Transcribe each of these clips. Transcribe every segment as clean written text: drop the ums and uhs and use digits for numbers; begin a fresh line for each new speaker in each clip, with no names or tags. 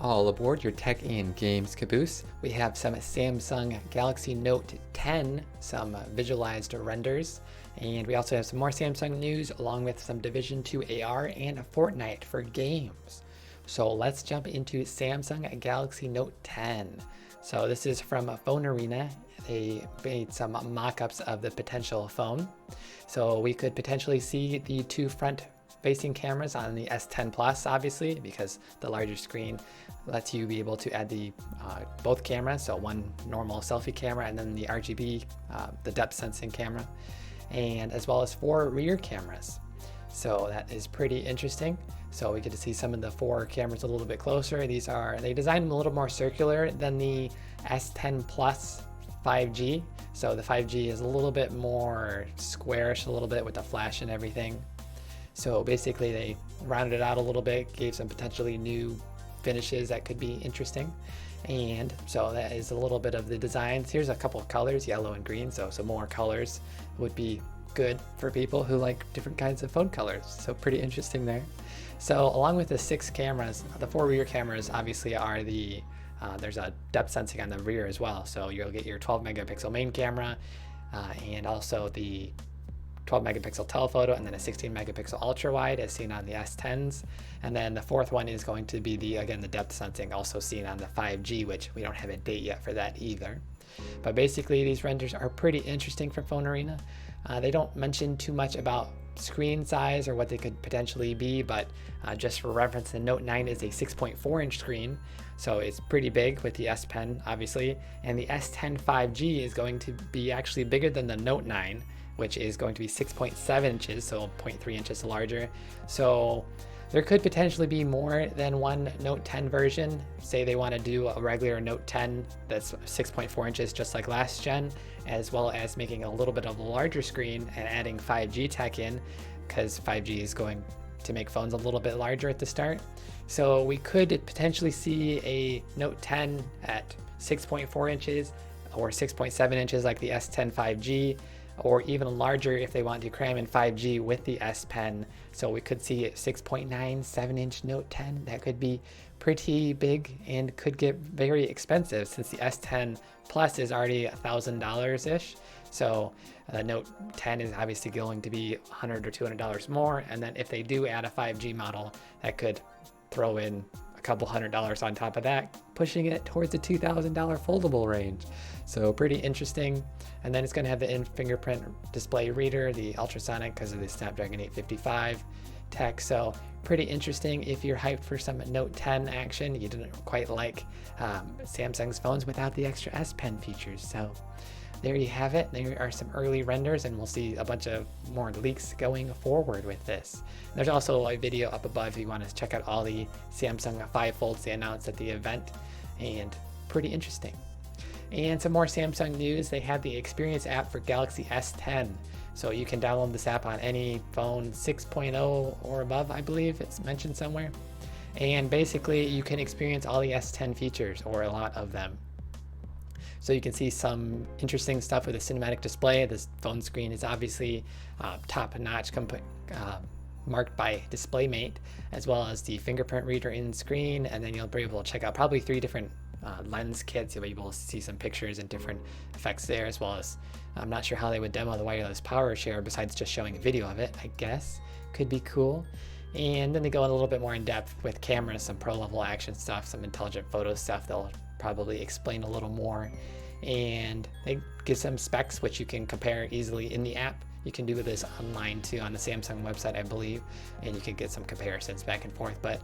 All aboard your tech and games caboose. We have some Samsung Galaxy Note 10, some visualized renders, and we also have some more Samsung news along with some Division 2 AR and Fortnite for games. So let's jump into Samsung Galaxy Note 10. So this is from Phone Arena. They made some mock-ups of the potential phone. So we could potentially see the two front-facing cameras on the S10 Plus, obviously, because the larger screen lets you be able to add the both cameras. So one normal selfie camera and then the RGB, the depth sensing camera, and as well as 4 rear cameras. So that is pretty interesting. So we get to see some of the 4 cameras a little bit closer. They designed them a little more circular than the S10 Plus 5G. So the 5G is a little bit more squarish, a little bit with the flash and everything. So basically they rounded it out a little bit, gave some potentially new finishes that could be interesting. And so that is a little bit of the designs. Here's a couple of colors, yellow and green. So some more colors would be good for people who like different kinds of phone colors. So pretty interesting there. So along with the 6 cameras, the 4 rear cameras obviously are there's a depth sensing on the rear as well. So you'll get your 12 megapixel main camera and also the 12 megapixel telephoto, and then a 16 megapixel ultra wide as seen on the S10s. And then the 4th one is going to be the depth sensing, also seen on the 5G, which we don't have a date yet for that either. But basically these renders are pretty interesting for Phone Arena. They don't mention too much about screen size or what they could potentially be, but just for reference, the Note 9 is a 6.4 inch screen, so it's pretty big with the S Pen obviously, and the S10 5G is going to be actually bigger than the Note 9, which is going to be 6.7 inches, so 0.3 inches larger. So there could potentially be more than one Note 10 version. Say they want to do a regular Note 10 that's 6.4 inches just like last gen, as well as making a little bit of a larger screen and adding 5G tech in, because 5G is going to make phones a little bit larger at the start. So we could potentially see a Note 10 at 6.4 inches or 6.7 inches like the S10 5G, or even larger if they want to cram in 5G with the S Pen. So we could see a 6.97 inch Note 10. That could be pretty big and could get very expensive since the S10 Plus is already $1,000-ish. So the Note 10 is obviously going to be $100 or $200 more. And then if they do add a 5G model, that could throw in a couple $100 on top of that, pushing it towards the $2,000 foldable range. So pretty interesting. And then it's going to have the in-fingerprint display reader, the ultrasonic because of the Snapdragon 855 tech. So pretty interesting if you're hyped for some Note 10 action. You didn't quite like Samsung's phones without the extra S Pen features. So there you have it. There are some early renders, and we'll see a bunch of more leaks going forward with this. There's also a video up above if you want to check out all the Samsung 5 Folds they announced at the event, and pretty interesting. And some more Samsung news. They have the Experience app for Galaxy S10. So you can download this app on any phone 6.0 or above, I believe it's mentioned somewhere. And basically you can experience all the S10 features, or a lot of them. So you can see some interesting stuff with the cinematic display. This phone screen is obviously top-notch, marked by DisplayMate, as well as the fingerprint reader in screen. And then you'll be able to check out probably 3 different lens kits. You'll be able to see some pictures and different effects there, as well as I'm not sure how they would demo the wireless power share besides just showing a video of it. I guess could be cool. And then they go in a little bit more in depth with cameras, some pro level action stuff, some intelligent photo stuff they'll probably explain a little more, and they give some specs which you can compare easily in the app. You can do this online too on the Samsung website, I believe, and you can get some comparisons back and forth. But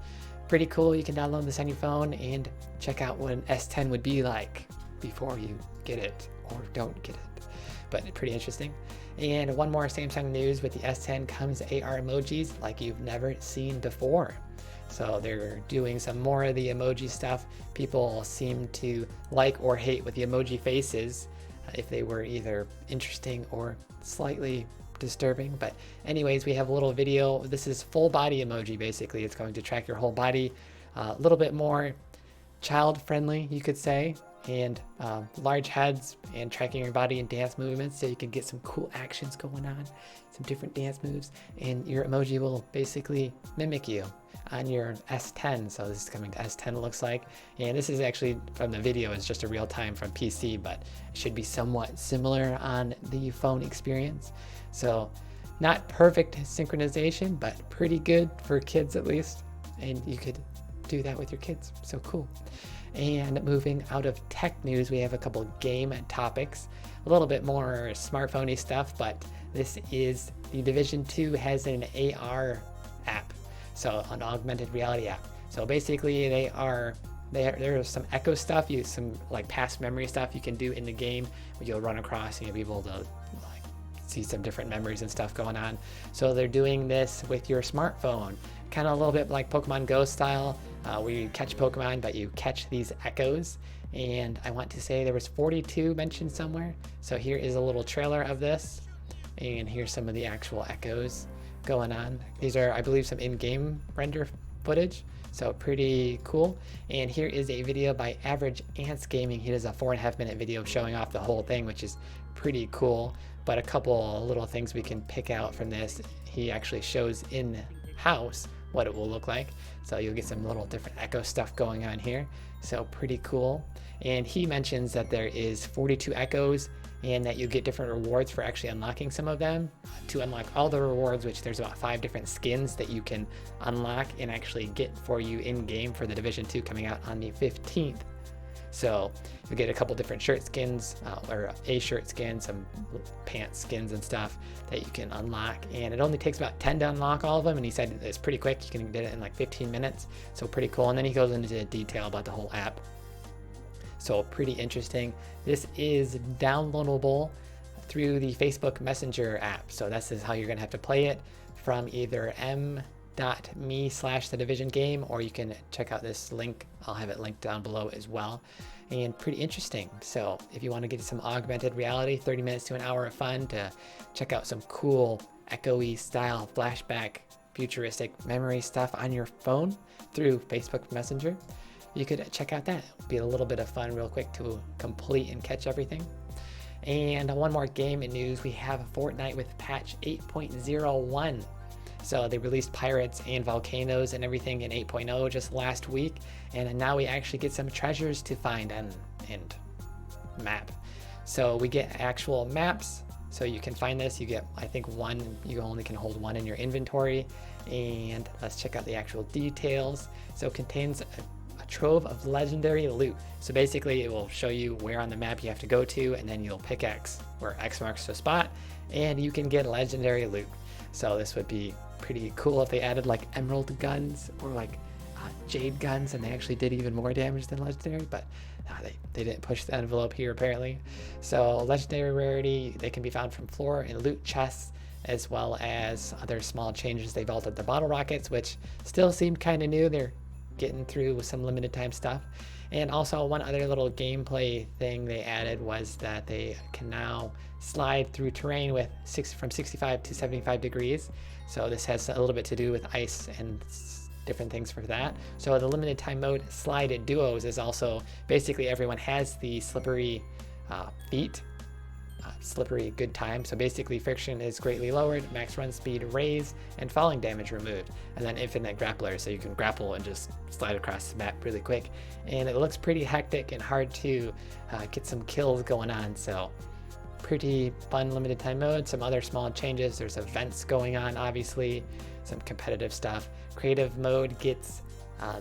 pretty cool. You can download this on your phone and check out what an S10 would be like before you get it or don't get it. But pretty interesting. And one more Samsung news: with the S10 comes AR emojis like you've never seen before. So they're doing some more of the emoji stuff. People seem to like or hate with the emoji faces, if they were either interesting or slightly disturbing. But anyways, we have a little video. This is full body emoji. Basically it's going to track your whole body, a little bit more child friendly, you could say. and large heads and tracking your body and dance movements so you can get some cool actions going on, some different dance moves, and your emoji will basically mimic you on your S10. So this is coming to S10, it looks like, and this is actually from the video, it's just a real time from PC, but it should be somewhat similar on the phone experience. So not perfect synchronization, but pretty good for kids at least, and you could do that with your kids. So cool. And moving out of tech news, we have a couple game topics, a little bit more smartphone-y stuff, but this is the Division 2 has an AR app, so an augmented reality app. So basically there's some echo stuff, some like past memory stuff you can do in the game where you'll run across and you'll be able to like see some different memories and stuff going on. So they're doing this with your smartphone, kind of a little bit like Pokemon Go style, where you catch Pokemon, but you catch these echoes. And I want to say there was 42 mentioned somewhere. So here is a little trailer of this, and here's some of the actual echoes going on. These are, I believe, some in-game render footage, so pretty cool. And here is a video by Average Ants Gaming. He does a 4.5 minute video showing off the whole thing, which is pretty cool. But a couple little things we can pick out from this. He actually shows in-house what it will look like. So you'll get some little different echo stuff going on here. So pretty cool. And he mentions that there is 42 echoes and that you get different rewards for actually unlocking some of them. To unlock all the rewards, which there's about 5 different skins that you can unlock and actually get for you in game for the Division 2 coming out on the 15th. So you'll get a couple different shirt skins, or a shirt skin, some pants skins and stuff that you can unlock. And it only takes about 10 to unlock all of them. And he said it's pretty quick. You can get it in like 15 minutes. So pretty cool. And then he goes into detail about the whole app. So pretty interesting. This is downloadable through the Facebook Messenger app. So this is how you're gonna have to play it from either m.me/thedivision game, or you can check out this link. I'll have it linked down below as well. And pretty interesting. So if you want to get some augmented reality, 30 minutes to an hour of fun to check out some cool echoey style flashback futuristic memory stuff on your phone through Facebook Messenger, you could check out that. It'll be a little bit of fun real quick to complete and catch everything. And one more game in news, we have Fortnite with patch 8.01. So they released pirates and volcanoes and everything in 8.0 just last week, and now we actually get some treasures to find and map. So we get actual maps, so you can find this. You get, I think, one. You only can hold one in your inventory. And let's check out the actual details. So it contains a trove of legendary loot. So basically it will show you where on the map you have to go to, and then you'll pick X, where X marks the spot, and you can get legendary loot. So this would be pretty cool if they added like emerald guns or like jade guns, and they actually did even more damage than legendary, but they didn't push the envelope here apparently. So legendary rarity, they can be found from floor and loot chests, as well as other small changes. They've altered the bottle rockets, which still seemed kind of new. They're getting through with some limited time stuff. And also one other little gameplay thing they added was that they can now slide through terrain with from 65 to 75 degrees. So this has a little bit to do with ice and different things for that. So the limited time mode slide duos is also basically everyone has the slippery feet, slippery good time. So basically friction is greatly lowered, max run speed raised, and falling damage removed, and then infinite grappler, so you can grapple and just slide across the map really quick. And it looks pretty hectic and hard to get some kills going on. So pretty fun limited time mode. Some other small changes, there's events going on, obviously some competitive stuff. Creative mode gets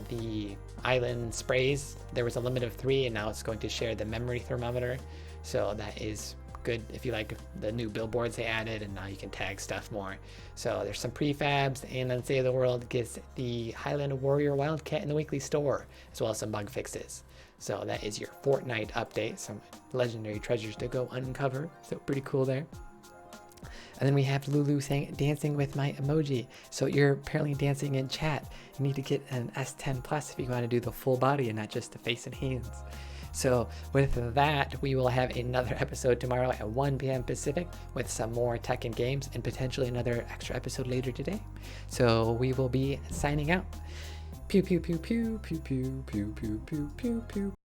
the island sprays. There was a limit of 3, and now it's going to share the memory thermometer, so that is good if you like the new billboards they added, and now you can tag stuff more. So there's some prefabs, and then Save the World gets the Highland Warrior Wildcat in the weekly store, as well as some bug fixes. So that is your Fortnite update, some legendary treasures to go uncover, so pretty cool there. And then we have Lulu saying dancing with my emoji. So you're apparently dancing in chat. You need to get an S10 Plus if you want to do the full body and not just the face and hands. So with that, we will have another episode tomorrow at 1 p.m. Pacific with some more tech and games, and potentially another extra episode later today. So we will be signing out. Pew pew pew pew pew pew pew pew pew pew pew.